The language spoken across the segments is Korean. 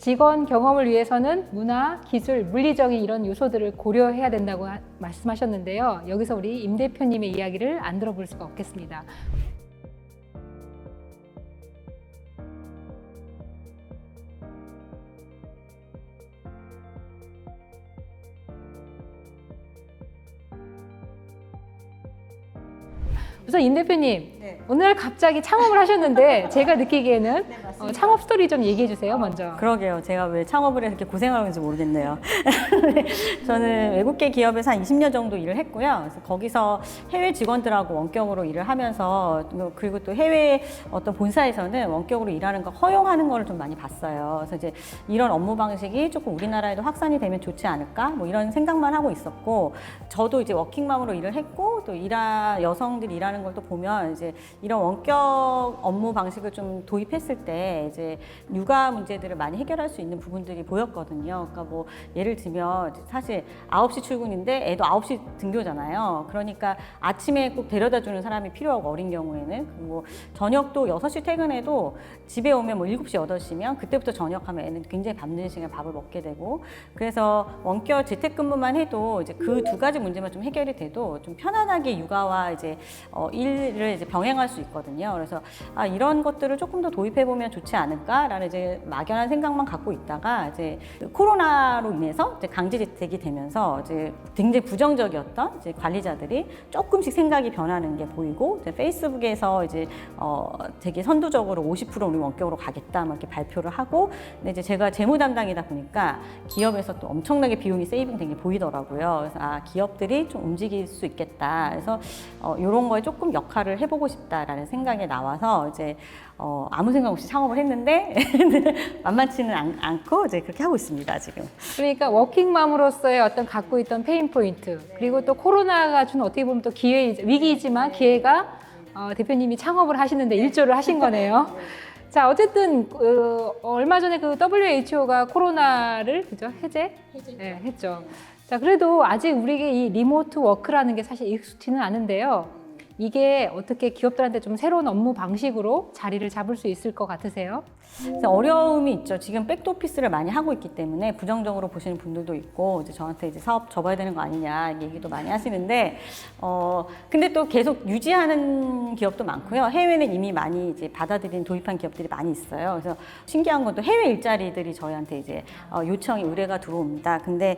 직원 경험을 위해서는 문화, 기술, 물리적인 이런 요소들을 고려해야 된다고 말씀하셨는데요. 여기서 우리 임 대표님의 이야기를 안 들어볼 수가 없겠습니다. 우선 임 대표님, 네. 오늘 갑자기 창업을 하셨는데 제가 느끼기에는 네, 맞습니다. 창업 스토리 좀 얘기해 주세요, 먼저. 그러게요. 제가 왜 창업을 해서 이렇게 고생을 하는지 모르겠네요. 저는 외국계 기업에서 한 20년 정도 일을 했고요. 그래서 거기서 해외 직원들하고 원격으로 일을 하면서 그리고 또 해외 어떤 본사에서는 원격으로 일하는 거 허용하는 거를 좀 많이 봤어요. 그래서 이제 이런 업무 방식이 조금 우리나라에도 확산이 되면 좋지 않을까? 뭐 이런 생각만 하고 있었고, 저도 이제 워킹맘으로 일을 했고 또 여성들이 일하는 걸 또 보면 이제 이런 원격 업무 방식을 좀 도입했을 때 이제 육아 문제들을 많이 해결할 수 있는 부분들이 보였거든요. 그러니까 뭐 예를 들면 사실 9시 출근인데 애도 9시 등교잖아요. 그러니까 아침에 꼭 데려다 주는 사람이 필요하고 어린 경우에는 그리고 저녁도 6시 퇴근해도 집에 오면 뭐 7시, 8시면 그때부터 저녁하면 애는 굉장히 밤늦은 시간에 밥을 먹게 되고 그래서 원격 재택근무만 해도 이제 그 두 가지 문제만 좀 해결이 돼도 좀 편안하게 육아와 이제 일을 이제 병행할 수 있거든요. 그래서 이런 것들을 조금 더 도입해 보면 좋지 않을까라는 이제 막연한 생각만 갖고 있다가 이제 코로나로 인해서 이제 강제 재택이 되면서 이제 굉장히 부정적이었던 이제 관리자들이 조금씩 생각이 변하는 게 보이고 이제 페이스북에서 이제 되게 선두적으로 50% 우리 원격으로 가겠다 막 이렇게 발표를 하고 근데 이제 제가 재무 담당이다 보니까 기업에서 또 엄청나게 비용이 세이빙 된 게 보이더라고요. 그래서 기업들이 좀 움직일 수 있겠다. 그래서 이런 거에 조금 역할을 해보고 싶다라는 생각이 나와서 이제 아무 생각 없이 창업을 했는데 만만치는 않고 이제 그렇게 하고 있습니다 지금. 그러니까 워킹맘으로서의 어떤 갖고 있던 페인 포인트 그리고 또 코로나가 준 어떻게 보면 또 위기이지만 기회가 대표님이 창업을 하시는데 일조를 하신 거네요. 자, 어쨌든 얼마 전에 그 WHO가 코로나를 그죠? 해제? 네, 했죠. 자, 그래도 아직 우리에게 이 리모트 워크라는 게 사실 익숙지는 않은데요. 이게 어떻게 기업들한테 좀 새로운 업무 방식으로 자리를 잡을 수 있을 것 같으세요? 그래서 어려움이 있죠. 지금 백도피스를 많이 하고 있기 때문에 부정적으로 보시는 분들도 있고 이제 저한테 이제 사업 접어야 되는 거 아니냐 얘기도 많이 하시는데 근데 또 계속 유지하는 기업도 많고요. 해외는 이미 많이 이제 받아들인 도입한 기업들이 많이 있어요. 그래서 신기한 건 또 해외 일자리들이 저희한테 이제 요청이 의뢰가 들어옵니다. 근데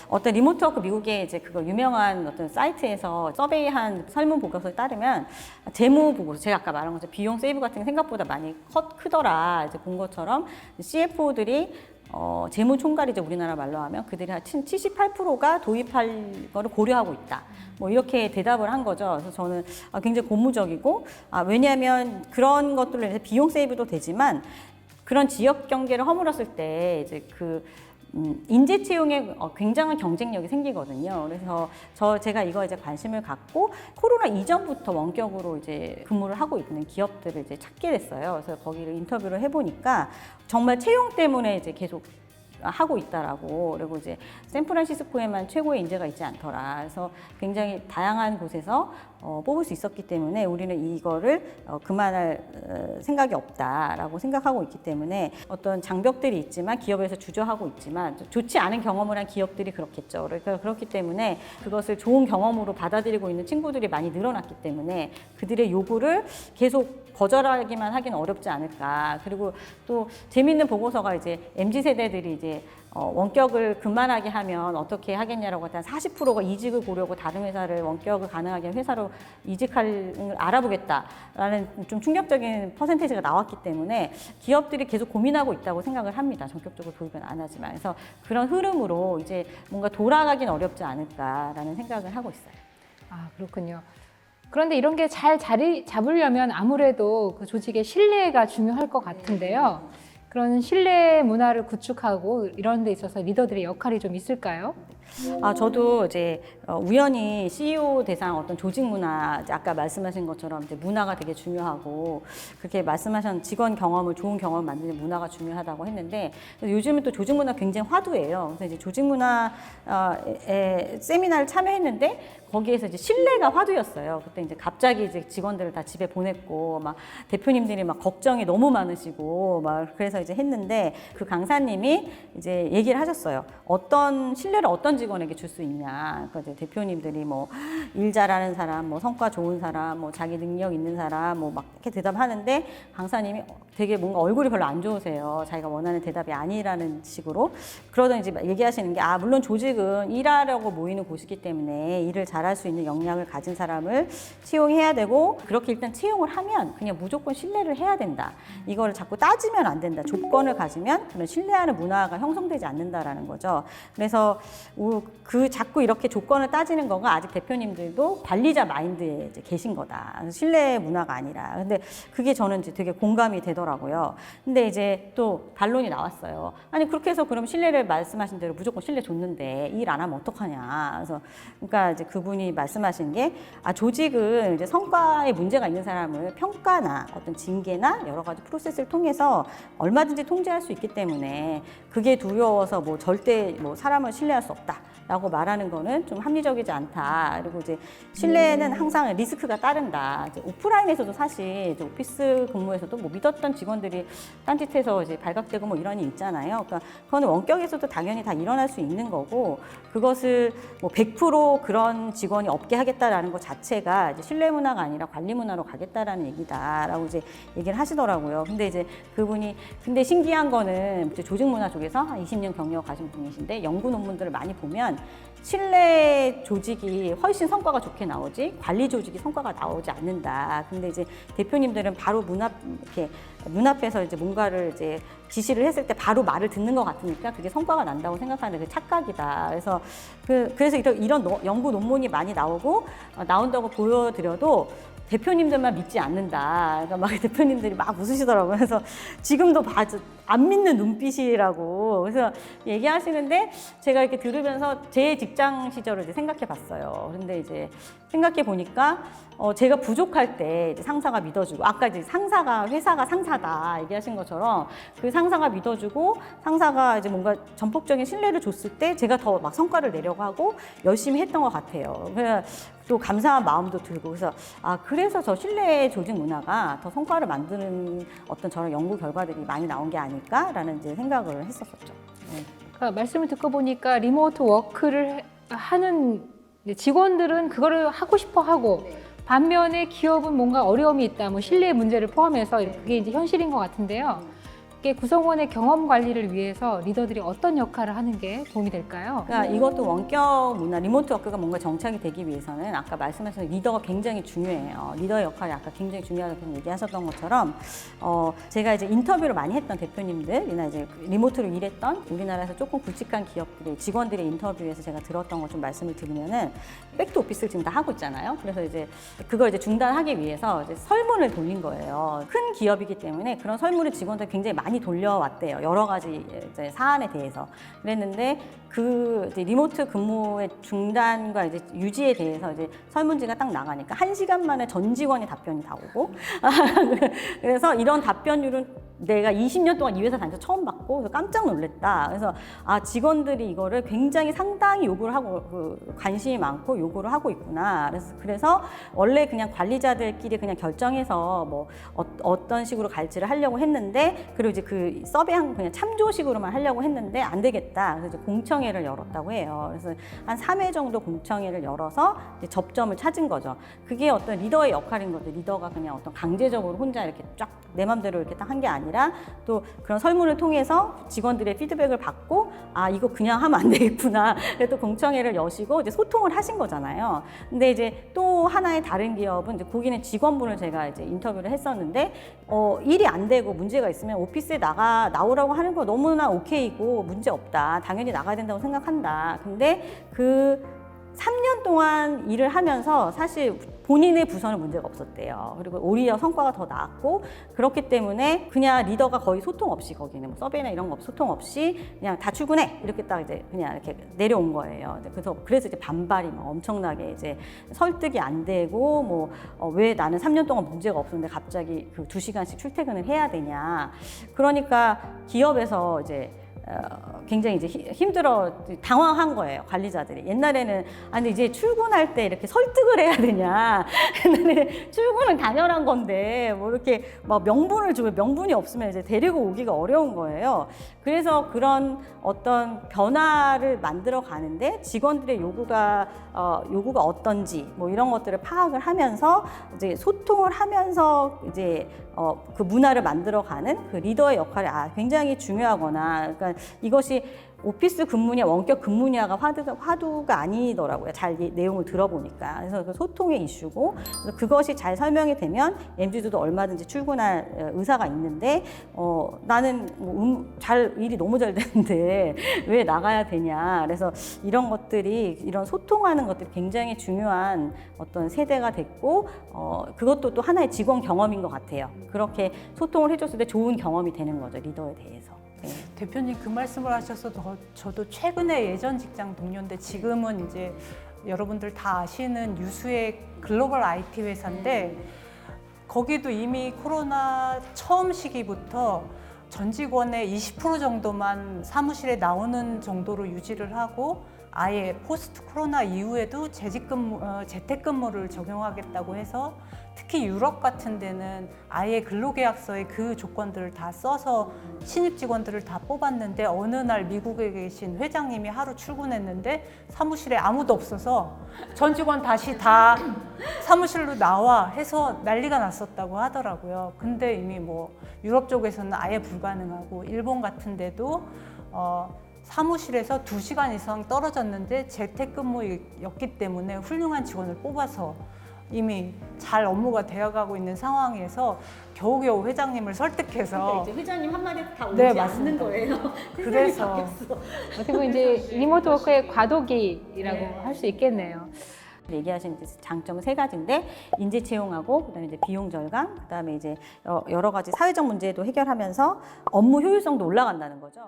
어떤 리모트워크 미국의 이제 그거 유명한 어떤 사이트에서 서베이한 설문 보고서에 따르면 재무 보고서 제가 아까 말한 것처럼 비용 세이브 같은 게 생각보다 많이 크더라. 이제 본 것처럼 CFO들이 재무 총괄이 이제 우리나라 말로 하면 그들이 한 78%가 도입할 거를 고려하고 있다. 뭐 이렇게 대답을 한 거죠. 그래서 저는 굉장히 고무적이고 왜냐하면 그런 것들로 인해서 비용 세이브도 되지만 그런 지역 경계를 허물었을 때 이제 인재 채용에 굉장한 경쟁력이 생기거든요. 그래서 제가 이거 이제 관심을 갖고 코로나 이전부터 원격으로 이제 근무를 하고 있는 기업들을 이제 찾게 됐어요. 그래서 거기를 인터뷰를 해보니까 정말 채용 때문에 이제 계속 하고 있다라고 그리고 이제 샌프란시스코에만 최고의 인재가 있지 않더라. 그래서 굉장히 다양한 곳에서 뽑을 수 있었기 때문에 우리는 이거를 그만할 생각이 없다라고 생각하고 있기 때문에 어떤 장벽들이 있지만 기업에서 주저하고 있지만 좋지 않은 경험을 한 기업들이 그렇겠죠. 그러니까 그렇기 때문에 그것을 좋은 경험으로 받아들이고 있는 친구들이 많이 늘어났기 때문에 그들의 요구를 계속 거절하기만 하기는 어렵지 않을까. 그리고 또 재미있는 보고서가 이제 MZ세대들이 이제 원격을 그만하게 하면 어떻게 하겠냐라고 한 40%가 이직을 보려고 다른 회사를 원격을 가능하게 한 회사로 이직할 걸 알아보겠다라는 좀 충격적인 퍼센테이지가 나왔기 때문에 기업들이 계속 고민하고 있다고 생각을 합니다. 전격적으로 도입은 안 하지만. 그래서 그런 흐름으로 이제 뭔가 돌아가긴 어렵지 않을까라는 생각을 하고 있어요. 아, 그렇군요. 그런데 이런 게 잘 자리 잡으려면 아무래도 그 조직의 신뢰가 중요할 것 같은데요. 그런 신뢰 문화를 구축하고 이런 데 있어서 리더들의 역할이 좀 있을까요? 저도 이제 우연히 CEO 대상 어떤 조직 문화, 이제 아까 말씀하신 것처럼 이제 문화가 되게 중요하고 그렇게 말씀하신 직원 경험을 좋은 경험을 만드는 문화가 중요하다고 했는데 요즘은 또 조직 문화 굉장히 화두예요. 그래서 이제 조직 문화 세미나를 참여했는데 거기에서 이제 신뢰가 화두였어요. 그때 이제 갑자기 이제 직원들을 다 집에 보냈고 막 대표님들이 막 걱정이 너무 많으시고 막 그래서 이제 했는데 그 강사님이 이제 얘기를 하셨어요. 어떤 신뢰를 어떤 직원에게 줄 수 있냐. 그러니까 이제 대표님들이 뭐 일 잘하는 사람, 뭐 성과 좋은 사람, 뭐 자기 능력 있는 사람, 뭐 막 이렇게 대답하는데 강사님이 되게 뭔가 얼굴이 별로 안 좋으세요. 자기가 원하는 대답이 아니라는 식으로. 그러더니 이제 얘기하시는 게 물론 조직은 일하려고 모이는 곳이기 때문에 일을 잘할 수 있는 역량을 가진 사람을 채용해야 되고 그렇게 일단 채용을 하면 그냥 무조건 신뢰를 해야 된다. 이거를 자꾸 따지면 안 된다. 조건을 가지면 그런 신뢰하는 문화가 형성되지 않는다라는 거죠. 그래서 그 자꾸 이렇게 조건을 따지는 거가 아직 대표님들도 관리자 마인드에 이제 계신 거다. 신뢰 문화가 아니라. 근데 그게 저는 이제 되게 공감이 되더라고요. 근데 이제 또 반론이 나왔어요. 아니 그렇게 해서 그럼 신뢰를 말씀하신 대로 무조건 신뢰 줬는데 일 안 하면 어떡하냐. 그래서 그러니까 이제 그분이 말씀하신 게 조직은 이제 성과에 문제가 있는 사람을 평가나 어떤 징계나 여러 가지 프로세스를 통해서 얼마든지 통제할 수 있기 때문에 그게 두려워서 뭐 절대 뭐 사람을 신뢰할 수 없다. 라고 말하는 거는 좀 합리적이지 않다. 그리고 이제 신뢰는 항상 리스크가 따른다. 이제 오프라인에서도 사실 이제 오피스 근무에서도 뭐 믿었던 직원들이 딴짓해서 이제 발각되고 뭐 이런 일 있잖아요. 그러니까 그거는 원격에서도 당연히 다 일어날 수 있는 거고 그것을 뭐 100% 그런 직원이 없게 하겠다라는 것 자체가 이제 신뢰 문화가 아니라 관리 문화로 가겠다라는 얘기다라고 이제 얘기를 하시더라고요. 근데 이제 그분이 근데 신기한 거는 이제 조직 문화 쪽에서 한 20년 경력 가진 분이신데 연구 논문들을 많이 보면 신뢰 조직이 훨씬 성과가 좋게 나오지 관리 조직이 성과가 나오지 않는다. 근데 이제 대표님들은 바로 눈앞에서 이제 뭔가를 이제 지시를 했을 때 바로 말을 듣는 것 같으니까 그게 성과가 난다고 생각하는 게 착각이다. 그래서 이런 연구 논문이 많이 나온다고 보여드려도 대표님들만 믿지 않는다. 그러니까 막 대표님들이 막 웃으시더라고요. 그래서 지금도 안 믿는 눈빛이라고. 그래서 얘기하시는데 제가 이렇게 들으면서 제 직장 시절을 이제 생각해 봤어요. 근데 이제 생각해 보니까 제가 부족할 때 이제 상사가 믿어주고 아까 이제 회사가 상사다 얘기하신 것처럼 그 상사가 믿어주고 상사가 이제 뭔가 전폭적인 신뢰를 줬을 때 제가 더 막 성과를 내려고 하고 열심히 했던 것 같아요. 그래서 또 감사한 마음도 들고 그래서 저 신뢰 조직 문화가 더 성과를 만드는 어떤 저런 연구 결과들이 많이 나온 게 아닐까라는 이제 생각을 했었었죠. 네. 그러니까 말씀을 듣고 보니까 리모트 워크를 하는 직원들은 그거를 하고 싶어 하고 반면에 기업은 뭔가 어려움이 있다, 뭐 신뢰 문제를 포함해서 그게 이제 현실인 것 같은데요. 이게 구성원의 경험 관리를 위해서 리더들이 어떤 역할을 하는 게 도움이 될까요? 그러니까 이것도 원격 문화, 리모트 워크가 뭔가 정착이 되기 위해서는 아까 말씀하신 리더가 굉장히 중요해요. 리더의 역할이 아까 굉장히 중요하다고 얘기하셨던 것처럼 제가 이제 인터뷰를 많이 했던 대표님들이나 이제 리모트로 일했던 우리나라에서 조금 굵직한 기업들의 직원들의 인터뷰에서 제가 들었던 것 좀 말씀을 드리면은 백도 오피스를 지금 다 하고 있잖아요. 그래서 이제 그걸 이제 중단하기 위해서 이제 설문을 돌린 거예요. 큰 기업이기 때문에 그런 설문을 직원들 굉장히 많이 돌려왔대요. 여러 가지 이제 사안에 대해서. 그랬는데 그 이제 리모트 근무의 중단과 이제 유지에 대해서 이제 설문지가 딱 나가니까 1시간 만에 전 직원이 답변이 다 오고 그래서 이런 답변율은 내가 20년 동안 이 회사 다녀서 처음 받고 그래서 깜짝 놀랐다. 그래서 직원들이 이거를 굉장히 상당히 요구를 하고 관심이 많고 요구를 하고 있구나. 그래서 원래 그냥 관리자들끼리 그냥 결정해서 뭐 어떤 식으로 갈지를 하려고 했는데 그리고 이제 그 서베이한 그냥 참조식으로만 하려고 했는데 안 되겠다. 그래서 이제 공청회를 열었다고 해요. 그래서 한 3회 정도 공청회를 열어서 이제 접점을 찾은 거죠. 그게 어떤 리더의 역할인 거죠. 리더가 그냥 어떤 강제적으로 혼자 이렇게 쫙 내 맘대로 이렇게 딱 한 게 아니라 또 그런 설문을 통해서 직원들의 피드백을 받고 이거 그냥 하면 안 되겠구나. 그래서 또 공청회를 여시고 이제 소통을 하신 거잖아요. 근데 이제 또 하나의 다른 기업은 이제 거기는 직원분을 제가 이제 인터뷰를 했었는데 일이 안 되고 문제가 있으면 오피스에 나오라고 하는 거 너무나 오케이고 문제 없다. 당연히 나가야 된다고 생각한다. 근데 그 3년 동안 일을 하면서 사실 본인의 부서는 문제가 없었대요. 그리고 오히려 성과가 더 나았고, 그렇기 때문에 그냥 리더가 거의 소통 없이, 거기는 뭐 서베이나 이런 거 소통 없이 그냥 다 출근해 이렇게 딱 이제 그냥 이렇게 내려온 거예요. 그래서 이제 반발이 막 엄청나게 이제 설득이 안 되고, 뭐 왜 나는 3년 동안 문제가 없었는데 갑자기 그 2시간씩 출퇴근을 해야 되냐. 그러니까 기업에서 이제 굉장히 이제 힘들어 당황한 거예요, 관리자들이. 옛날에는 아니 이제 출근할 때 이렇게 설득을 해야 되냐. 옛날에 출근은 당연한 건데 뭐 이렇게 막 명분을 주면 명분이 없으면 이제 데리고 오기가 어려운 거예요. 그래서 그런 어떤 변화를 만들어 가는데 직원들의 요구가 어떤지 뭐 이런 것들을 파악을 하면서 이제 소통을 하면서 이제 그 문화를 만들어가는 그 리더의 역할이 굉장히 중요하거나, 그러니까 이것이 오피스 근무냐 원격 근무냐가 화두가 아니더라고요. 잘 내용을 들어보니까. 그래서 그 소통의 이슈고, 그래서 그것이 잘 설명이 되면 MZ들도 얼마든지 출근할 의사가 있는데 나는 일이 너무 잘 되는데 왜 나가야 되냐. 그래서 이런 것들이, 이런 소통하는 것들이 굉장히 중요한 어떤 세대가 됐고, 그것도 또 하나의 직원 경험인 것 같아요. 그렇게 소통을 해줬을 때 좋은 경험이 되는 거죠, 리더에 대해서. 네. 대표님 그 말씀을 하셔서 저도 최근에 예전 직장 동료인데 지금은 이제 여러분들 다 아시는 유수의 글로벌 IT 회사인데, 거기도 이미 코로나 처음 시기부터 전 직원의 20% 정도만 사무실에 나오는 정도로 유지를 하고, 아예 포스트 코로나 이후에도 재택근무를 적용하겠다고 해서, 특히 유럽 같은 데는 아예 근로계약서에 그 조건들을 다 써서 신입 직원들을 다 뽑았는데, 어느 날 미국에 계신 회장님이 하루 출근했는데 사무실에 아무도 없어서 전 직원 다시 다 사무실로 나와 해서 난리가 났었다고 하더라고요. 근데 이미 뭐 유럽 쪽에서는 아예 불가능하고, 일본 같은 데도 사무실에서 2시간 이상 떨어졌는데 재택근무였기 때문에 훌륭한 직원을 뽑아서 이미 잘 업무가 되어가고 있는 상황에서 겨우겨우 회장님을 설득해서. 그러니까 이제 회장님 한마디 다 오지 네, 않는 맞습니다. 거예요. 그래서 어떻게 보면 이제 리모트 워크의 과도기라고 할 수 있겠네요. 얘기하신 장점은 3가지인데, 인재 채용하고, 그다음에 이제 비용 절감, 그다음에 이제 여러 가지 사회적 문제도 해결하면서 업무 효율성도 올라간다는 거죠.